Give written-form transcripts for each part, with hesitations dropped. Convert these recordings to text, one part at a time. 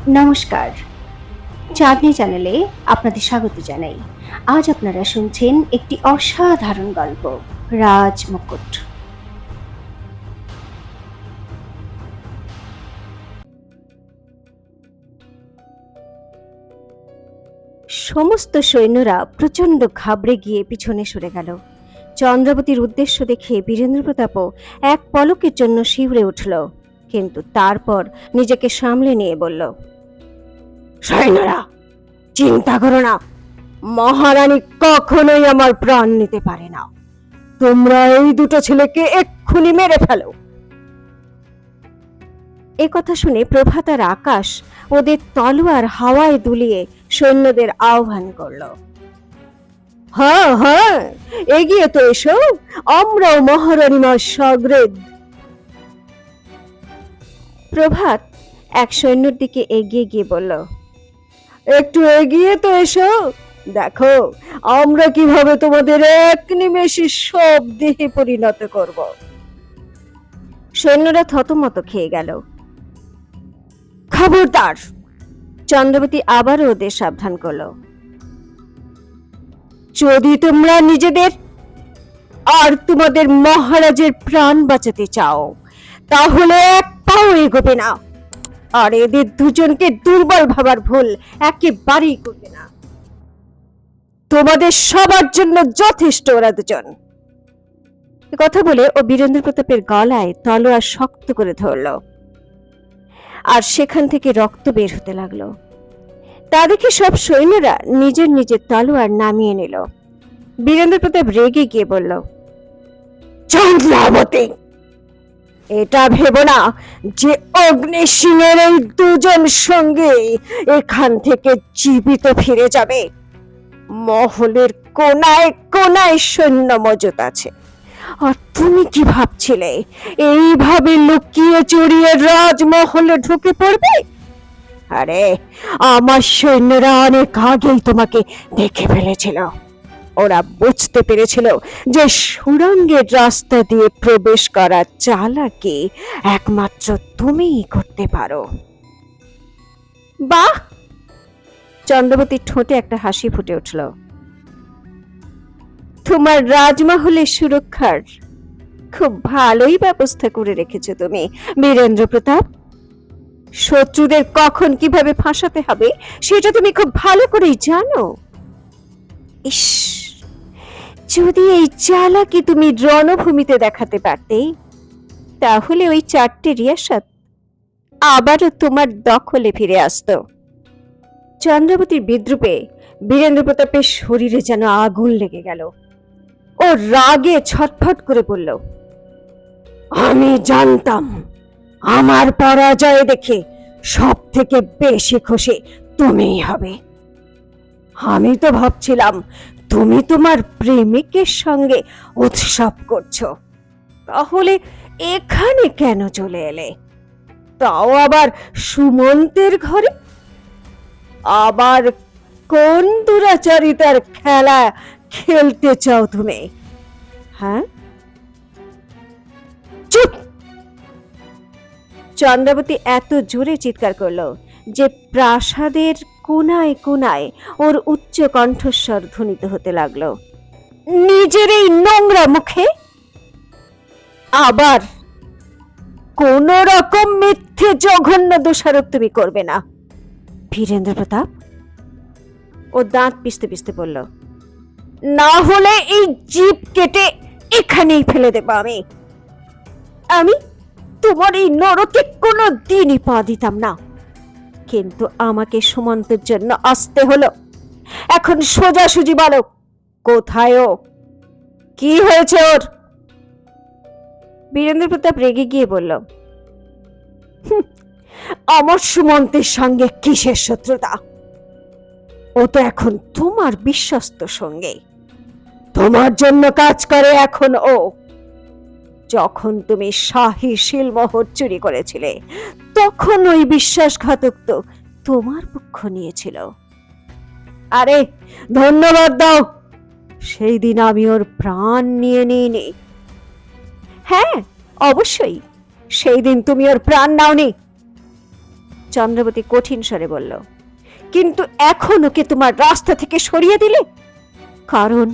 নমস্কার, চাঁদনি চ্যানেলে আপনাদের স্বাগত জানাই। আজ আপনারা শুনছেন একটি অসাধারণ গল্প, রাজ মুকুট। সমস্ত সৈন্যরা প্রচণ্ড ঘাবড়ে গিয়ে পিছনে সরে গেল। চন্দ্রাবতীর উদ্দেশ্য দেখে বীরেন্দ্র প্রতাপও এক পলকের জন্য শিউরে উঠল, কিন্তু তারপর নিজেকে সামলে নিয়ে বলল, সৈন্যরা, চিন্তা করো না, মহারানী কখনোই আমার প্রাণ নিতে পারে না। তোমরা এই দুটো ছেলেকে এক্ষুনি মেরে ফেলো। এ কথা শুনে প্রভাত আর আকাশ ওদের তলোয়ার হাওয়ায় দুলিয়ে সৈন্যদের আহ্বান করল, হ্যাঁ হ্যাঁ, এগিয়ে তো এসো, আমরাও মহারানীমার সগ্রেদ। প্রভাত এক সৈন্যর দিকে এগিয়ে গিয়ে বলল, একটু এগিয়ে তো এসো, দেখো আমরা কিভাবে তোমাদের এক নিমেষে সব দেহে পরিণত করব। সৈন্যরা থতমত খেয়ে গেল। খবরদার, চন্দ্রবতী আবারও ওদের সাবধান করলো, যদি তোমরা নিজেদের আর তোমাদের মহারাজের প্রাণ বাঁচাতে চাও, তাহলে এক পাও এগোবে না, আর এদের দুজনকে দুর্বল ভাবার ভুল একেবারেই করবে না। তোমাদের সবার জন্য যথেষ্ট ওরা দুজন। কথা বলে ও বীরেন্দ্র প্রতাপের গলায় তলোয়ার শক্ত করে ধরল, আর সেখান থেকে রক্ত বের হতে লাগলো। তা দেখে সব সৈন্যরা নিজের নিজের তলোয়ার নামিয়ে নিল। বীরেন্দ্র প্রতাপ রেগে গিয়ে বলল, চন্দ্রাবতী, এটা ভেবো না যে অগ্নি সিংহের এই দুজন সঙ্গে এখান থেকে জীবিত ফিরে যাবে। মহলের কোনায় কোনায় সৈন্য মজুত আছে, আর তুমি কি ভাবছিলে এইভাবে লুকিয়ে চুরিয়ে রাজমহলে ঢুকে পড়বে? আরে, আমার সৈন্যরা অনেক আগেই তোমাকে দেখে ফেলেছিল। ওরা বুঝতে পেরেছিল যে সুড়ঙ্গের রাস্তা দিয়ে প্রবেশ করার চালাকি একমাত্র তুমিই করতে পারো। বাহ! চন্দ্রবতীর ঠোঁটে একটা হাসি ফুটে উঠল। তোমার রাজমহলের সুরক্ষার খুব ভালোই ব্যবস্থা করে রেখেছো তুমি, বীরেন্দ্র প্রতাপ। শত্রুদের কখন কিভাবে ফাঁসাতে হবে সেটা তুমি খুব ভালো করেই জানো। ইস, যদি এই চালাকি তুমি রণভূমিতে দেখাতে পারতে, তাহলে ওই 4টে রিয়াসত আবারও তোমার দখলে ফিরে আসতো। চন্দ্রাবতীর বিদ্রুপে বীরেন্দ্র প্রতাপের শরীরে যেন আগুন লেগে গেল। ও রাগে ছটফট করে বলল, আমি জানতাম আমার পরাজয় দেখে সব থেকে বেশি খুশি তুমিই হবে। আমি তো ভাবছিলাম তুমি তোমার প্রেমিকের সঙ্গে উৎসব করছো, তাহলে এখানে কেন চলে এলে? তাও আবার সুমন্তের ঘরে। আবার কোন দুরাচারিতার খেলা খেলতে চাও তুমি? হ্যাঁ, চুপ! চন্দ্রাবতী এত জোরে চিৎকার করলো যে প্রাসাদের কোনায় কোনায় ওর উচ্চ কণ্ঠস্বর ধ্বনিত হতে লাগলো। নিজের এই নোংরা মুখে আবার কোন রকম মিথ্যে জঘন্য দোষারোপ তুমি করবে না, বীরেন্দ্র প্রতাপ। ও দাঁত পিষতে পিষতে বলল, না হলে এই জিভ কেটে এখানেই ফেলে দেব আমি। আমি তোমার এই নরকে কোনো দিনই পা দিতাম না, কিন্তু আমাকে সুমন্তের জন্য আসতে হলো। এখন সোজাসুজি বলো, কোথায় ও? কি হয়েছে ওর? বীরেন্দ্র প্রতাপ রেগে গিয়ে বলল, আমার সুমন্তের সঙ্গে কিসের শত্রুতা? ও তো এখন তোমার বিশ্বস্ত সঙ্গে, তোমার জন্য কাজ করে এখন ও। যখন তুমি শাহী শিলমোহর চুরি করেছিলে, তখন ওই বিশ্বাসঘাতক তো তোমার পক্ষ নিয়েছিল। আরে ধন্যবাদ দাও, সেই দিন আমি ওর প্রাণ নিয়ে নিইনি। হ্যাঁ, অবশ্যই সেই দিন তুমি ওর প্রাণ নাওনি, চন্দ্রাবতী কঠিন স্বরে বলল, কিন্তু এখন ওকে তোমার রাস্তা থেকে সরিয়ে দিলে? কারণ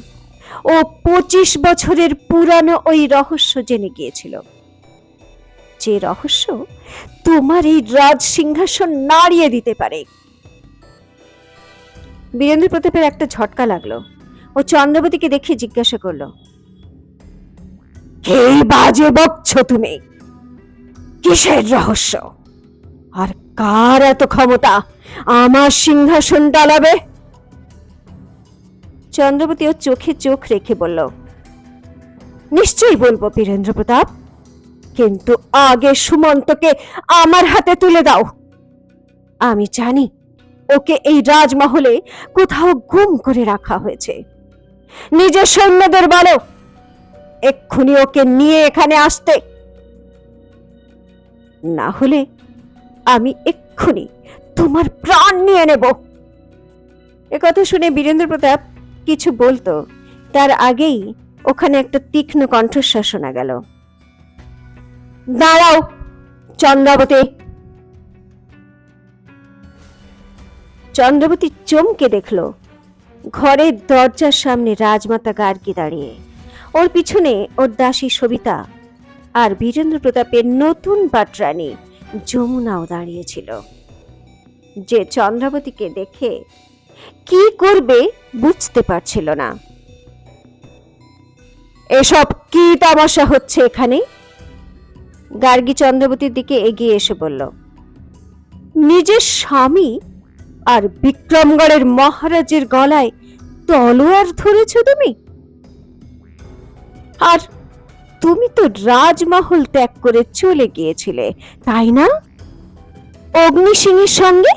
ও 25 বছরের পুরানো ওই রহস্য জেনে গিয়েছিল, যে রহস্য তোমার এই রাজ সিংহাসন নাড়িয়ে দিতে পারে। বীরেন্দ্র প্রতাপের একটা ঝটকা লাগলো। ও চন্দ্রাবতীকে দেখে জিজ্ঞাসা করলো, এই বাজে বকছো তুমি? কিসের রহস্য? আর কার এত ক্ষমতা আমার সিংহাসন ডালাবে? চন্দ্রাবতী ও চোখে চোখ রেখে বলল, নিশ্চয়ই বলবো বীরেন্দ্র প্রতাপ, কিন্তু আগে সুমন্তকে আমার হাতে তুলে দাও। আমি জানি ওকে এই রাজমহলে কোথাও গুম করে রাখা হয়েছে। নিজের সৈন্যদের বলো এক্ষুনি ওকে নিয়ে এখানে আসতে, না হলে আমি এক্ষুনি তোমার প্রাণ নিয়ে নেব। একথা শুনে বীরেন্দ্র প্রতাপ কিছু বলতো তার আগেই ওখানে একটা তীক্ষ্ণ কণ্ঠস্বর শোনা গেল, দাঁড়াও চন্দ্রাবতী। চন্দ্রাবতী চমকে দেখল ঘরের দরজার সামনে রাজমাতা গার্গী দাঁড়িয়ে, ওর পিছনে ওর দাসী সবিতা আর বীরেন্দ্র প্রতাপের নতুন পাটরানী যমুনাও দাঁড়িয়েছিল, যে চন্দ্রাবতীকে দেখে কি করবে বুঝতে পারছিল না। এসব কি তামাশা হচ্ছে এখানে? গার্গী চন্দ্রাবতীর দিকে এগিয়ে এসে বলল, নিজের স্বামী আর বিক্রমগড়ের মহারাজের গলায় তলোয়ার ধরেছ তুমি? আর তুমি তো রাজমহল ত্যাগ করে চলে গিয়েছিলে, তাই না, অগ্নি সিংহের সঙ্গে?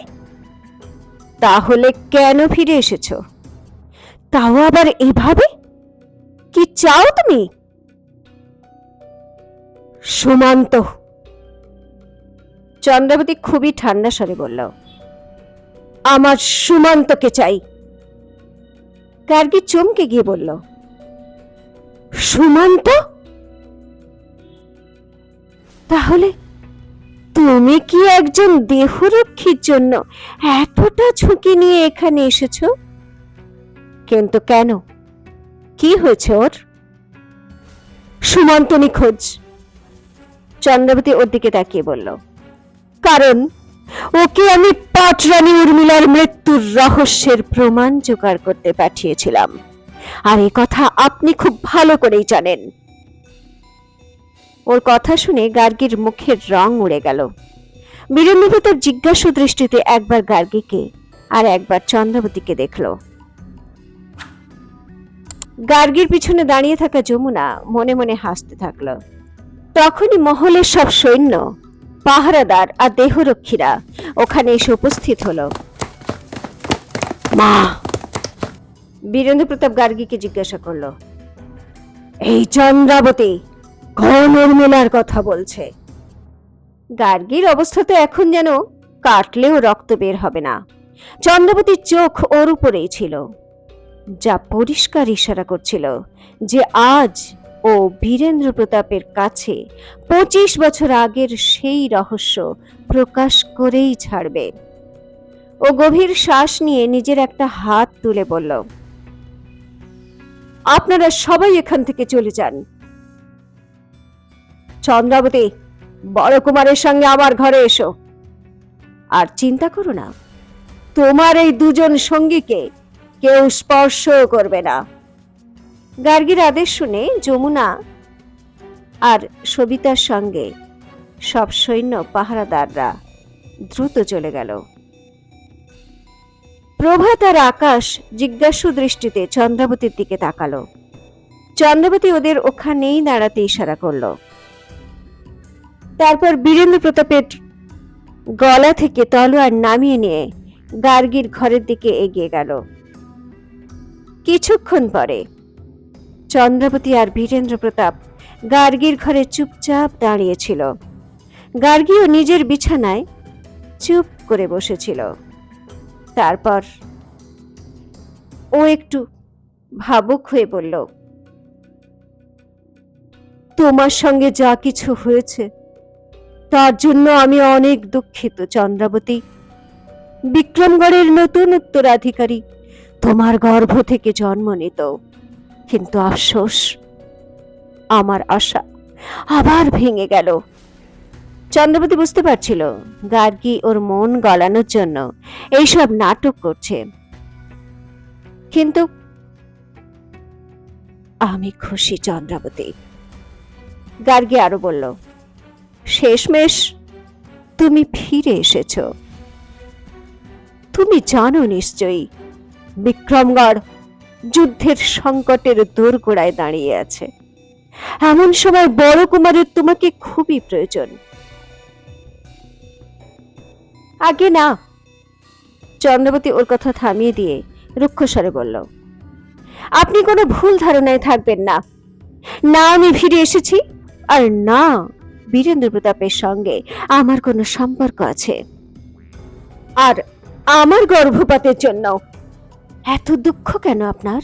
তাহলে কেন ফিরে এসেছো, তাও আবার এভাবে? কি চাও তুমি? সুমন্ত, চন্দ্রাবতী খুবই ঠান্ডা স্বরে বলল, আমার সুমন্তকে চাই। গার্গী চমকে গিয়ে বলল, সুমন্ত? তাহলে তুমি কি একজন দেহরক্ষীর জন্য এতটা ঝুঁকি নিয়ে এখানে এসেছো? কিন্তু কেন, কি হয়েছে ওর? সুমন্ত নিখোঁজ, চন্দ্রাবতী ওর দিকে তাকিয়ে বলল, কারণ ওকে আমি পাটরানী উর্মিলার মৃত্যুর রহস্যের প্রমাণ জোগাড় করতে পাঠিয়েছিলাম, আর এই কথা আপনি খুব ভালো করেই জানেন। ওর কথা শুনে গার্গীর মুখের রং উড়ে গেল। বীরেন্দ্র প্রতাপ জিজ্ঞাসু দৃষ্টিতে একবার গার্গীকে আর একবার চন্দ্রাবতীকে দেখল। গার্গীর পিছনে দাঁড়িয়ে থাকা যমুনা মনে মনে হাসতে থাকলো। তখনই মহলের সব সৈন্য, পাহারাদার আর দেহরক্ষীরা ওখানে এসে উপস্থিত হলো। মা, বীরেন্দ্র প্রতাপ গার্গীকে জিজ্ঞাসা করলো, এই চন্দ্রাবতী কোন উর্মিলার কথা বলছে? গার্গীর অবস্থা তো এখন যেন কাটলেও রক্ত বের হবে না। চন্দ্রাবতীর চোখ ওর উপরেই ছিল, যা পরিষ্কার ইশারা করছিল যে আজ ও বীরেন্দ্র প্রতাপের কাছে 25 বছর আগের সেই রহস্য প্রকাশ করেই ছাড়বে। ও গভীর শ্বাস নিয়ে নিজের একটা হাত তুলে বলল, আপনারা সবাই এখান থেকে চলে যান। চন্দ্রাবতী, বড় কুমারের সঙ্গে আমার ঘরে এসো। আর চিন্তা করো না, তোমার এই দুজন সঙ্গীকে কেউ স্পর্শ করবে না। গার্গীর আদেশ শুনে যমুনা আর সবিতার সঙ্গে সব সৈন্য পাহারাদাররা দ্রুত চলে গেল। প্রভাত আর আকাশ জিজ্ঞাসু দৃষ্টিতে চন্দ্রাবতীর দিকে তাকালো। চন্দ্রাবতী ওদের ওখানেই দাঁড়াতে ইশারা করল। তারপর বীরেন্দ্র প্রতাপের গলা থেকে তলোয়ার নামিয়ে নিয়ে গার্গীর ঘরের দিকে এগিয়ে গেল। কিছুক্ষণ পরে চন্দ্রাবতী আর বীরেন্দ্র প্রতাপ গার্গীর ঘরে চুপচাপ দাঁড়িয়েছিল। গার্গীও নিজের বিছানায় চুপ করে বসেছিল। তারপর ও একটু ভাবুক হয়ে বলল, তোমার সঙ্গে যা কিছু হয়েছে তার জন্য আমি অনেক দুঃখিত চন্দ্রাবতী। বিক্রমগড়ের নতুন উত্তরাধিকারী তোমার গর্ভ থেকে জন্ম নিত, কিন্তু আফসোস, আমার আশা আবার ভেঙে গেল। চন্দ্রবতী বুঝতে পারছিল গার্গী ওর মন গলানোর জন্য এইসব নাটক করছে, কিন্তু আমি খুশি চন্দ্রাবতী। গার্গী আরো বলল, শেষমেশ তুমি ফিরে এসেছ। তুমি জানো নিশ্চয়ই বিক্রমগড় যুদ্ধের সংকটের দোরগোড়ায় দাঁড়িয়ে আছে। এমন সময় বড় কুমারের তোমাকে খুবই প্রয়োজন। আগে না, চন্দ্রবতী ওর কথা থামিয়ে দিয়ে রুক্ষস্বরে বলল, আপনি কোনো ভুল ধারণায় থাকবেন না। না আমি ফিরে এসেছি, আর না বীরেন্দ্র প্রতাপের সঙ্গে আমার কোনো সম্পর্ক আছে। আর আমার গর্ভপাতের জন্য এত দুঃখ কেন আপনার?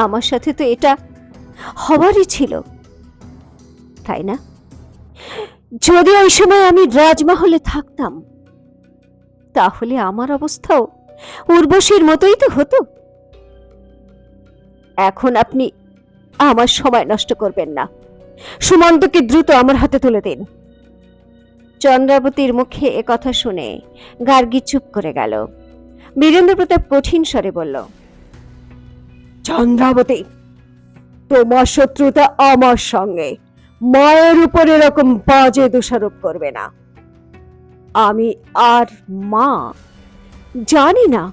আমার সাথে তো এটা হওয়ারই ছিল, তাই না? যদি ওই সময় আমি রাজমহলে থাকতাম, তাহলে আমার অবস্থাও উর্বশীর মতোই তো হতো। এখন আপনি আমার সময় নষ্ট করবেন না, সুমন্তকে দ্রুত আমার হাতে তুলে দিন। চন্দ্রাবতীর মুখে এ কথা শুনে গার্গী চুপ করে গেল। বীরেন্দ্র প্রতাপ কঠিন স্বরে বলল, চন্দ্রাবতী, তোমার শত্রুতা আমার সঙ্গে, মায়ের উপর এরকম বাজে দোষারোপ করবে না। আমি আর মা জানি না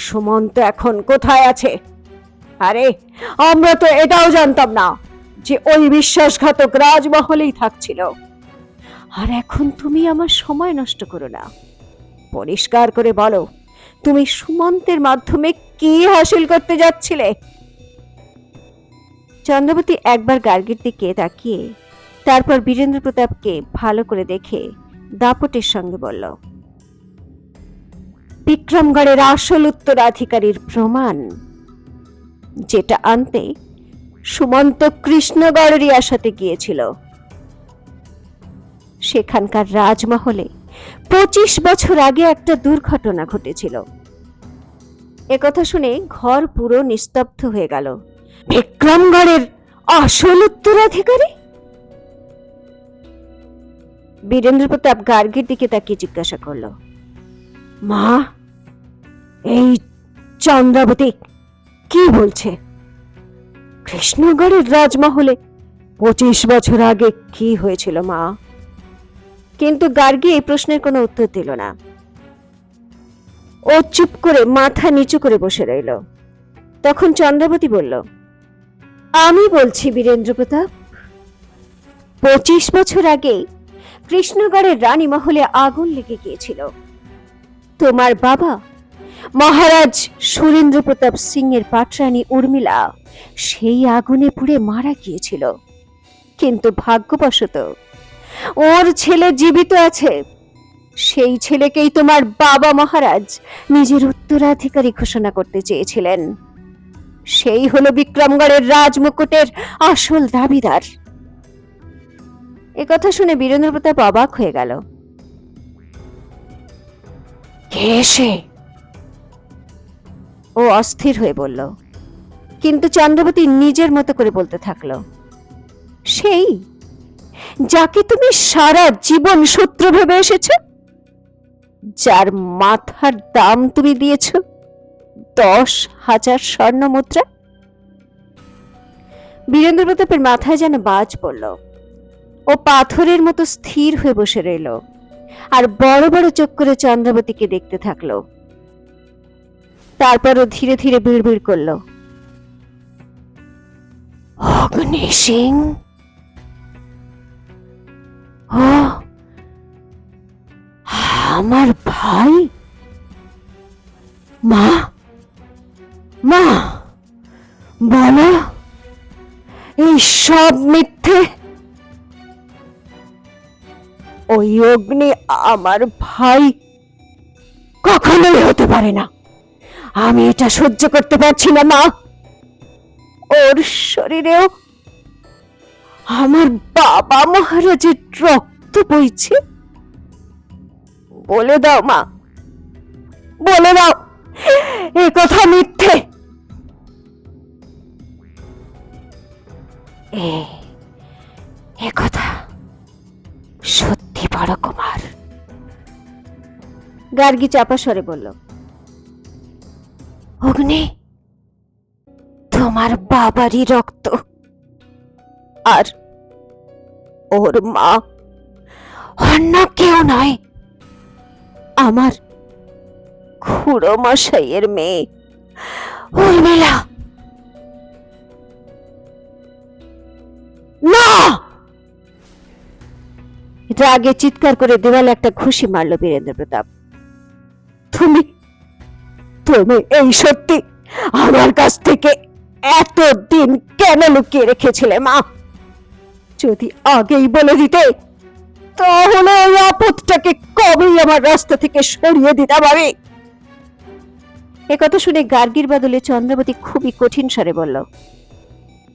সুমন্ত এখন কোথায় আছে। আরে আমরা তো এটাও জানতাম না যে ওই বিশ্বাসঘাতক রাজমহলেই থাকছিল। আর এখন তুমি আমার সময় নষ্ট করো না, পরিষ্কার করে বলো তুমি সুমন্তের মাধ্যমে কি হাসিল করতে যাচ্ছিলে? চন্দ্রবতী একবার গার্গীর দিকে তাকিয়ে তারপর বীরেন্দ্র প্রতাপকে ভালো করে দেখে দাপটের সঙ্গে বলল, বিক্রমগড়ের আসল উত্তরাধিকারীর প্রমাণ, যেটা আনতে সুমন্ত কৃষ্ণগড়েরই আসাতে গিয়েছিল। সেখানকার রাজমহলে 25 বছর আগে একটা দুর্ঘটনা ঘটেছিল। একথা শুনে ঘর পুরো নিস্তব্ধ হয়ে গেল। বিক্রমগড়ের আসল উত্তরাধিকারী? বীরেন্দ্র প্রতাপ গার্গীর দিকে তাকিয়ে জিজ্ঞাসা করল, মা, এই চন্দ্রাবতী কি বলছে? কৃষ্ণগড়ের রাজমহলে 25 বছর আগে কি হয়েছিল মা? কিন্তু গার্গী এই প্রশ্নের কোনো উত্তর দিল না। ও চুপ করে মাথা নিচু করে বসে রইল। তখন চন্দ্রাবতী বলল, আমি বলছি বীরেন্দ্র প্রতাপ, 25 বছর আগে কৃষ্ণগড়ের রানী মহলে আগুন লেগে গিয়েছিল। তোমার বাবা মহারাজ সুরেন্দ্র প্রতাপ সিং এর পাটরানী উর্মিলা সেই আগুনে পুড়ে মারা গিয়েছিল। কিন্তু ভাগ্যবশত ওর ছেলে জীবিত আছে। সেই ছেলেকেই তোমার বাবা মহারাজ নিজের উত্তরাধিকারী ঘোষণা করতে চেয়েছিলেন। সেই হলো বিক্রমগড়ের রাজমুকুটের আসল দাবিদার। একথা শুনে বীরেন্দ্র প্রতাপ অবাক হয়ে গেল। কে সে? ও অস্থির হয়ে বলল, কিন্তু চন্দ্রবতী নিজের মতো করে বলতে থাকলো, সেই যাকে তুমি সারা জীবন শত্রু ভেবে এসেছ, যার মাথার দাম তুমি দিয়েছ 10,000 স্বর্ণ মুদ্রা। বীরেন্দ্র প্রতাপের মাথায় যেন বাজ পড়ল। ও পাথরের মতো স্থির হয়ে বসে রইল আর বড় বড় চোখ করে চন্দ্রাবতীকে দেখতে থাকলো। তারপর ও ধীরে ধীরে বিড়বিড় করল, অগ্নি সিং, ও আমার ভাই। মা, মা বলো, এই সব মিথ্যে? ওই অগ্নি আমার ভাই কখনোই হতে পারে না। আমি এটা সহ্য করতে পারছি না মা। ওর শরীরেও আমার বাবা মহারাজের রক্ত বইছে? বলে দাও মা, বলে দাও এ কথা মিথ্যে। এ কথা সত্যি বড় কুমার, গার্গী চাপা স্বরে বলল। অগ্নি তোমার বাবারই রক্ত, আর ওর মা অন্য কেউ নয়, আমার খুড়ো মশাইয়ের মেয়ে উর্মিলা। না! রাগে চিৎকার করে দেওয়ালে একটা ঘুষি মারল বীরেন্দ্র প্রতাপ। তুমি তুমি এই সত্যি আমার কাছ থেকে এতদিন কেন লুকিয়ে রেখেছিলে মা? যদি আগেই বলে দিতে তাহলে ওই আপদটাকে কবেই আমার রাস্তা থেকে সরিয়ে দিতাম আমি। একথা শুনে গার্গীর বদলে চন্দ্রাবতী খুবই কঠিন স্বরে বলল,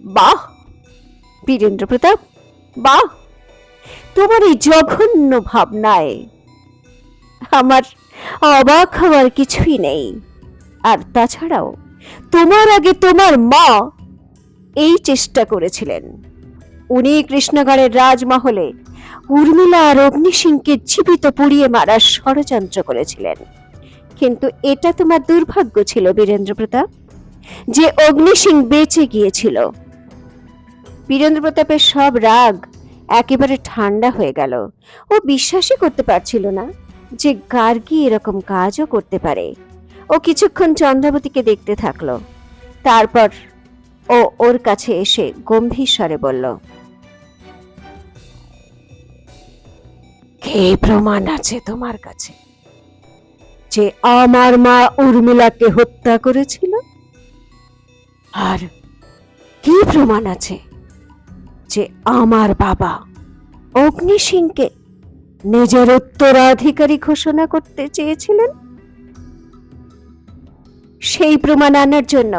বাহ বীরেন্দ্র প্রতাপ, বাহ, তোমার এই জঘন্য ভাবনায় আমার অবাক হওয়ার কিছুই নেই। আর তাছাড়াও তোমার আগে তোমার মা এই চেষ্টা করেছিলেন। উনি কৃষ্ণগড়ের রাজমহলে উর্মিলা আর অগ্নি সিংকে জীবিত পুড়িয়ে মারার ষড়যন্ত্র করেছিলেন। কিন্তু এটা তোমার দুর্ভাগ্য ছিল বীরেন্দ্র প্রতাপ যে অগ্নি সিং বেঁচে গিয়েছিল। বীরেন্দ্র প্রতাপের সব রাগ একেবারে ঠান্ডা হয়ে গেল। ও বিশ্বাসই করতে পারছিল না যে গার্গী এরকম কাজও করতে পারে। ও কিছুক্ষণ চন্দ্রাবতীকে দেখতে থাকলো, তারপর ও ওর কাছে এসে গম্ভীর স্বরে বলল, কি প্রমাণ আছে তোমার কাছে যে আমার মা উর্মিলাকে হত্যা করেছিল? আর কি প্রমাণ আছে যে আমার বাবা অগ্নি সিংকে নিজের উত্তরাধিকারী ঘোষণা করতে চেয়েছিলেন? সেই প্রমাণ আনার জন্য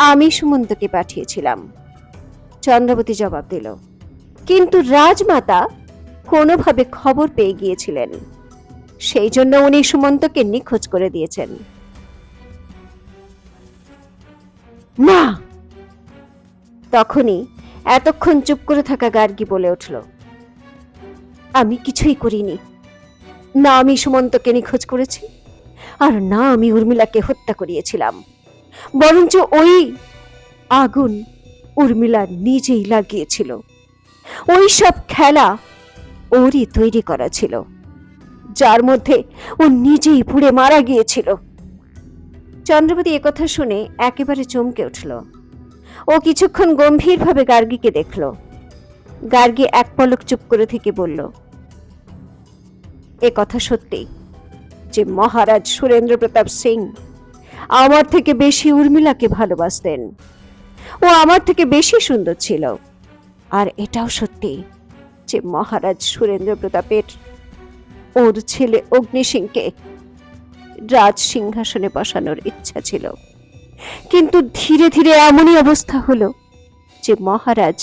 আমি সুমন্তকে পাঠিয়েছিলাম, চন্দ্রাবতী জবাব দিল। কিন্তু রাজমাতা কোনোভাবে খবর পেয়ে গিয়েছিলেন, সেই জন্য উনি সুমন্তকে নিখোঁজ করে দিয়েছেন। না! তখনই এতক্ষণ চুপ করে থাকা গার্গী বলে উঠল, আমি কিছুই করিনি। না আমি সুমন্তকে নিখোঁজ করেছি, আর না আমি উর্মিলাকে হত্যা করিয়েছিলাম। বরঞ্চ ওই আগুন উর্মিলা নিজেই লাগিয়েছিল। ওই সব খেলা ওরই তৈরি করা ছিল, যার মধ্যে ও নিজেই পুড়ে মারা গিয়েছিল। চন্দ্রাবতী একথা শুনে একেবারে চমকে উঠল। ও কিছুক্ষণ গম্ভীরভাবে গার্গীকে দেখল। গার্গী এক পলক চুপ করে থেকে বলল, এ কথা সত্যি যে মহারাজ সুরেন্দ্র প্রতাপ সিং আমার থেকে বেশি উর্মিলাকে ভালোবাসতেন। ও আমার থেকে বেশি সুন্দর ছিল। আর এটাও সত্যি যে মহারাজ সুরেন্দ্র প্রতাপের ওর ছেলে অগ্নি সিংকে রাজ সিংহাসনে বসানোর ইচ্ছা ছিল। কিন্তু ধীরে ধীরে এমনই অবস্থা হলো যে মহারাজ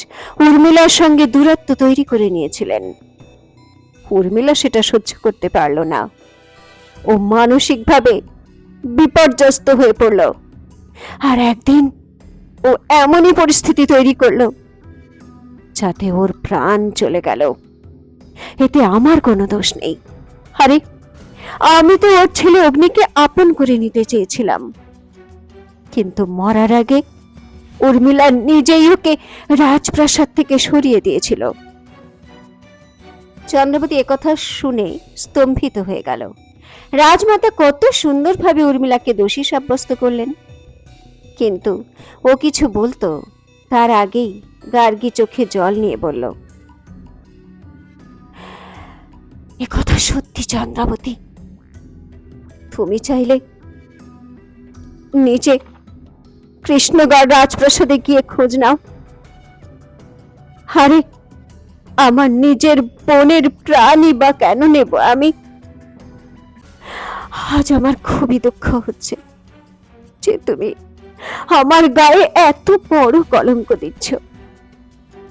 উর্মিলার সঙ্গে দূরত্ব তৈরি করে নিয়েছিলেন। উর্মিলা সেটা সহ্য করতে পারল না। ও মানসিকভাবে বিপর্যস্ত হয়ে পড়ল। আর একদিন ও এমনই পরিস্থিতি তৈরি করলো যাতে ওর প্রাণ চলে গেল। এতে আমার কোনো দোষ নেই। আরে আমি তো ওর ছেলে অগ্নিকে আপন করে নিতে চেয়েছিলাম, কিন্তু মরার আগে উর্মিলা নিজেই ওকে রাজপ্রাসাদ থেকে সরিয়ে দিয়েছিল। চন্দ্রাবতী একথা শুনে স্তম্ভিত হয়ে গেল। রাজমাতা কত সুন্দরভাবে উর্মিলাকে দোষী সাব্যস্ত করলেন, কিন্তু ও কিছু বলতো তার আগেই গার্গী চোখে জল নিয়ে বলল, একথা সত্যি চন্দ্রাবতী, তুমি চাইলে নিচে কৃষ্ণগড় রাজপ্রাসাদে গিয়ে খোঁজ নাও। আরে আমার নিজের বোনের প্রাণই বা কেন নেব আমি? আজ আমার খুবই দুঃখ হচ্ছে যে তুমি আমার গায়ে এত বড় কলঙ্ক দিচ্ছ,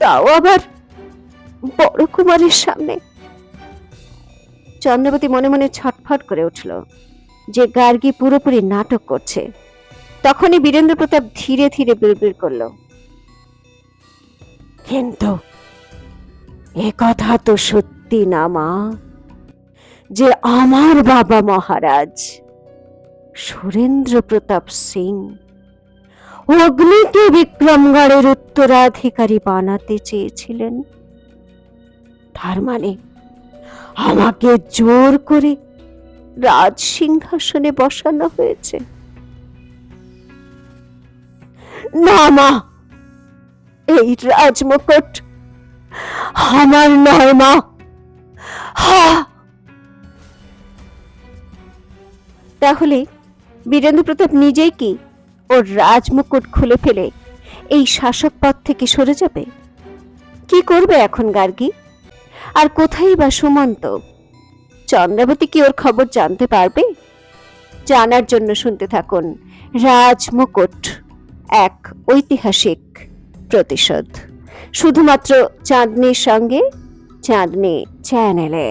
তাও আবার রাজকুমারের সামনে। চন্দ্রাবতী মনে মনে ছটফট করে উঠল যে গার্গী পুরোপুরি নাটক করছে। তখনই বীরেন্দ্র প্রতাপ ধীরে ধীরে বিড়বিড় করল, কিন্তু এ কথা তো সত্যি না মা, যে আমার বাবা মহারাজ সুরেন্দ্র প্রতাপ সিং অগ্নিকে বিক্রমগড়ের উত্তরাধিকারী বানাতে চেয়েছিলেন। তার মানে আমাকে জোর করে রাজ সিংহাসনে বসানো হয়েছে। না মা, এই রাজমুকুট আমার নয় মা। তাহলে বীরেন্দ্র প্রতাপ নিজেই কি ওর রাজমুকুট খুলে ফেলে এই শাসক পদ থেকে সরে যাবে? কি করবে এখন গার্গী? আর কোথায় বা সুমন্ত? চন্দ্রাবতী কি ওর খবর জানতে পারবে? জানার জন্য শুনতে থাকুন রাজমুকুট, এক ঐতিহাসিক প্রতিশোধ, শুধুমাত্র চাঁদনির সঙ্গে চাঁদনি চ্যানেলে।